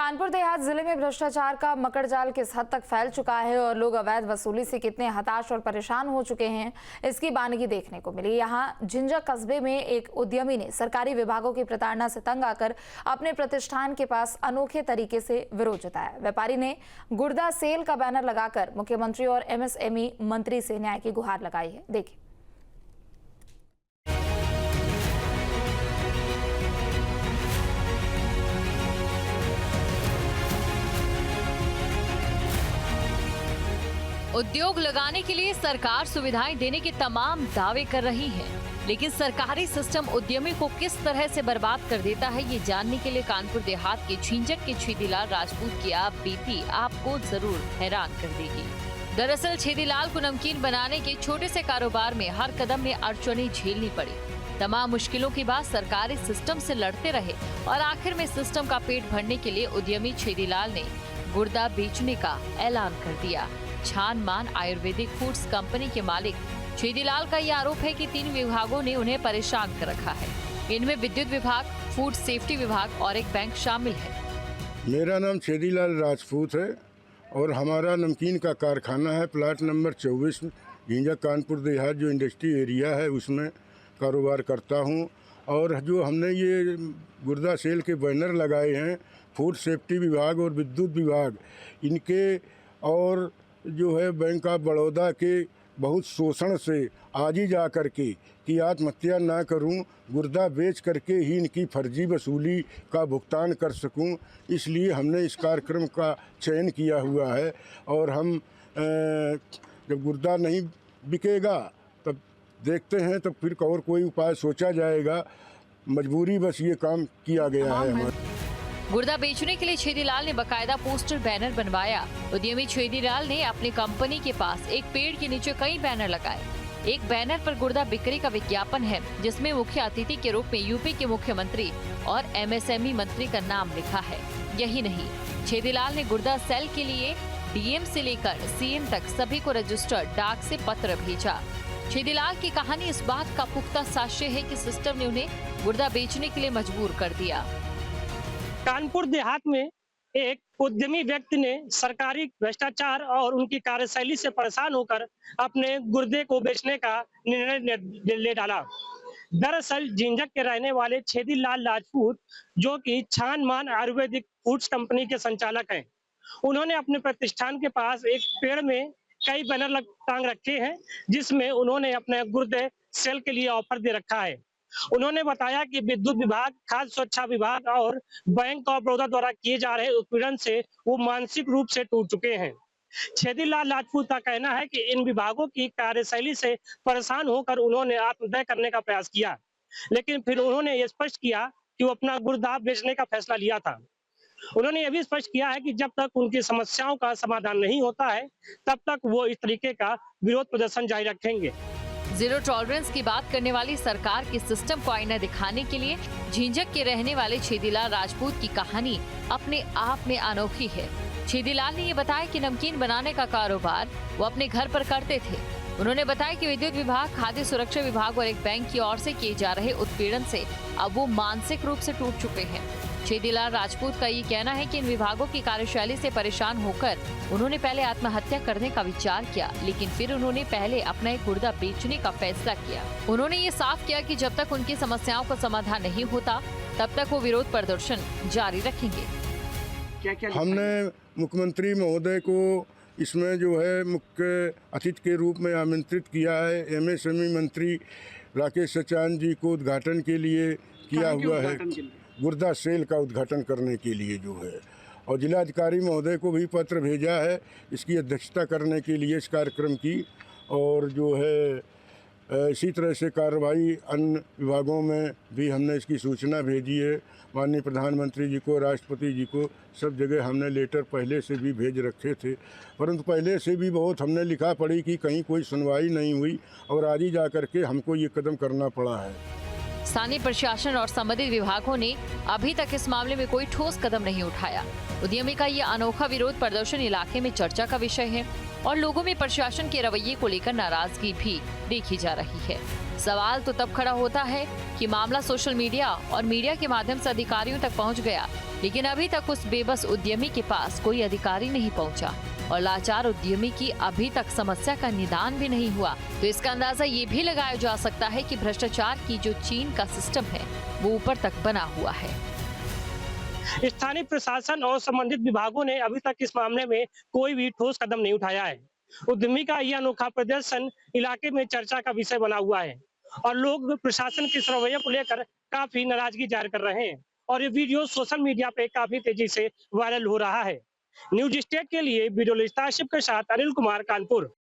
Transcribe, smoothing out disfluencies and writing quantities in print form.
कानपुर देहात जिले में भ्रष्टाचार का मकड़जाल किस हद तक फैल चुका है और लोग अवैध वसूली से कितने हताश और परेशान हो चुके हैं, इसकी बानगी देखने को मिली। यहाँ झिंझक कस्बे में एक उद्यमी ने सरकारी विभागों की प्रताड़ना से तंग आकर अपने प्रतिष्ठान के पास अनोखे तरीके से विरोध जताया। व्यापारी ने गुर्दा सेल का बैनर लगाकर मुख्यमंत्री और MSME मंत्री से न्याय की गुहार लगाई है। देखिए। उद्योग लगाने के लिए सरकार सुविधाएं देने के तमाम दावे कर रही है, लेकिन सरकारी सिस्टम उद्यमी को किस तरह से बर्बाद कर देता है, ये जानने के लिए कानपुर देहात के झिंझक के छेदीलाल राजपूत की बीती आपको जरूर हैरान कर देगी। दरअसल छेदीलाल को नमकीन बनाने के छोटे से कारोबार में हर कदम में अड़चनें झेलनी पड़ी। तमाम मुश्किलों के बाद सरकारी सिस्टम से लड़ते रहे और आखिर में सिस्टम का पेट भरने के लिए उद्यमी छेदीलाल ने गुर्दा बेचने का ऐलान कर दिया। छान मान आयुर्वेदिक फूड्स कंपनी के मालिक छेदीलाल का ये आरोप है कि 3 विभागों ने उन्हें परेशान कर रखा है। इनमें विद्युत विभाग, फूड सेफ्टी विभाग और एक बैंक शामिल है। मेरा नाम छेदीलाल राजपूत है और हमारा नमकीन का कारखाना है। प्लाट नंबर 24 झिंझक कानपुर देहात जो इंडस्ट्री एरिया है उसमें कारोबार करता हूँ। और जो हमने ये गुर्दा सेल के बैनर लगाए हैं, फूड सेफ्टी विभाग और विद्युत विभाग इनके और जो है बैंक ऑफ बड़ौदा के बहुत शोषण से आज ही जा कर के कि आत्महत्या ना करूं, गुर्दा बेच करके ही इनकी फर्जी वसूली का भुगतान कर सकूं, इसलिए हमने इस कार्यक्रम का चयन किया हुआ है। और हम जब गुर्दा नहीं बिकेगा तब देखते हैं, तब फिर और कोई उपाय सोचा जाएगा। मजबूरी बस ये काम किया गया है हमारा। गुर्दा बेचने के लिए छेदीलाल ने बकायदा पोस्टर बैनर बनवाया। उद्यमी छेदीलाल ने अपनी कंपनी के पास एक पेड़ के नीचे कई बैनर लगाए। एक बैनर पर गुर्दा बिक्री का विज्ञापन है, जिसमें मुख्य अतिथि के रूप में यूपी के मुख्यमंत्री और MSME मंत्री का नाम लिखा है। यही नहीं, छेदीलाल ने गुर्दा सेल के लिए DM से लेकर CM तक सभी को रजिस्टर्ड डाक से पत्र भेजा। छेदीलाल की कहानी इस बात का पुख्ता साक्ष्य है कि सिस्टम ने उन्हें गुर्दा बेचने के लिए मजबूर कर दिया। कानपुर देहात में एक उद्यमी व्यक्ति ने सरकारी भ्रष्टाचार और उनकी कार्यशैली से परेशान होकर अपने गुर्दे को बेचने का निर्णय ले डाला। दरअसल झिंझक के रहने वाले छेदीलाल राजपूत, जो कि छान मान आयुर्वेदिक फूड्स कंपनी के संचालक हैं, उन्होंने अपने प्रतिष्ठान के पास एक पेड़ में कई बैनर टांग रखे हैं, जिसमें उन्होंने अपने गुर्दे सेल के लिए ऑफर दे रखा है। उन्होंने बताया कि विद्युत विभाग, खाद्य सुरक्षा विभाग और बैंक ऑफ बड़ौदा द्वारा किए जा रहे उत्पीड़न से वो मानसिक रूप से टूट चुके हैं। छेदीलाल राजपूत का कहना है कि इन विभागों की कार्यशैली से परेशान होकर उन्होंने आत्महत्या करने का प्रयास किया, लेकिन फिर उन्होंने ये स्पष्ट किया कि वो अपना गुर्दा बेचने का फैसला लिया था। उन्होंने यह भी स्पष्ट किया है कि जब तक उनकी समस्याओं का समाधान नहीं होता है, तब तक वो इस तरीके का विरोध प्रदर्शन जारी रखेंगे। जीरो टॉलरेंस की बात करने वाली सरकार के सिस्टम को आईना दिखाने के लिए झिंझक के रहने वाले छेदीलाल राजपूत की कहानी अपने आप में अनोखी है। छेदीलाल ने ये बताया कि नमकीन बनाने का कारोबार वो अपने घर पर करते थे। उन्होंने बताया कि विद्युत विभाग, खाद्य सुरक्षा विभाग और एक बैंक की ओर से किए जा रहे उत्पीड़न से अब वो मानसिक रूप से टूट चुके हैं। छेदीलाल राजपूत का ये कहना है कि इन विभागों की कार्यशैली से परेशान होकर उन्होंने पहले आत्महत्या करने का विचार किया, लेकिन फिर उन्होंने पहले अपना एक गुर्दा बेचने का फैसला किया। उन्होंने ये साफ किया कि जब तक उनकी समस्याओं का समाधान नहीं होता, तब तक वो विरोध प्रदर्शन जारी रखेंगे। हमने मुख्यमंत्री महोदय को इसमें जो है मुख्य अतिथि के रूप में आमंत्रित किया है। MSME मंत्री राकेश सचान जी को उद्घाटन के लिए किया हुआ है, गुर्दा सेल का उद्घाटन करने के लिए जो है, और जिलाधिकारी महोदय को भी पत्र भेजा है इसकी अध्यक्षता करने के लिए इस कार्यक्रम की। और जो है इसी तरह से कार्रवाई अन्य विभागों में भी हमने इसकी सूचना भेजी है। माननीय प्रधानमंत्री जी को, राष्ट्रपति जी को, सब जगह हमने लेटर पहले से भी भेज रखे थे, परंतु पहले से भी बहुत हमने लिखा पड़ी कि कहीं कोई सुनवाई नहीं हुई और आज ही जा करके हमको ये कदम करना पड़ा है। स्थानीय प्रशासन और संबंधित विभागों ने अभी तक इस मामले में कोई ठोस कदम नहीं उठाया। उद्यमी का ये अनोखा विरोध प्रदर्शन इलाके में चर्चा का विषय है और लोगों में प्रशासन के रवैये को लेकर नाराजगी भी देखी जा रही है। सवाल तो तब खड़ा होता है कि मामला सोशल मीडिया और मीडिया के माध्यम से अधिकारियों तक पहुंच गया, लेकिन अभी तक उस बेबस उद्यमी के पास कोई अधिकारी नहीं पहुंचा और लाचार उद्यमी की अभी तक समस्या का निदान भी नहीं हुआ। तो इसका अंदाजा ये भी लगाया जा सकता है कि भ्रष्टाचार की जो चीन का सिस्टम है वो ऊपर तक बना हुआ है। स्थानीय प्रशासन और संबंधित विभागों ने अभी तक इस मामले में कोई भी ठोस कदम नहीं उठाया है। उद्यमी का यह अनोखा प्रदर्शन इलाके में चर्चा का विषय बना हुआ है और लोग प्रशासन के इस रवैये को लेकर काफी नाराजगी जाहिर कर रहे हैं और ये वीडियो सोशल मीडिया पे काफी तेजी से वायरल हो रहा है। न्यूज स्टेट के लिए वीडियो लिस्ट आशिफ के साथ अनिल कुमार, कानपुर।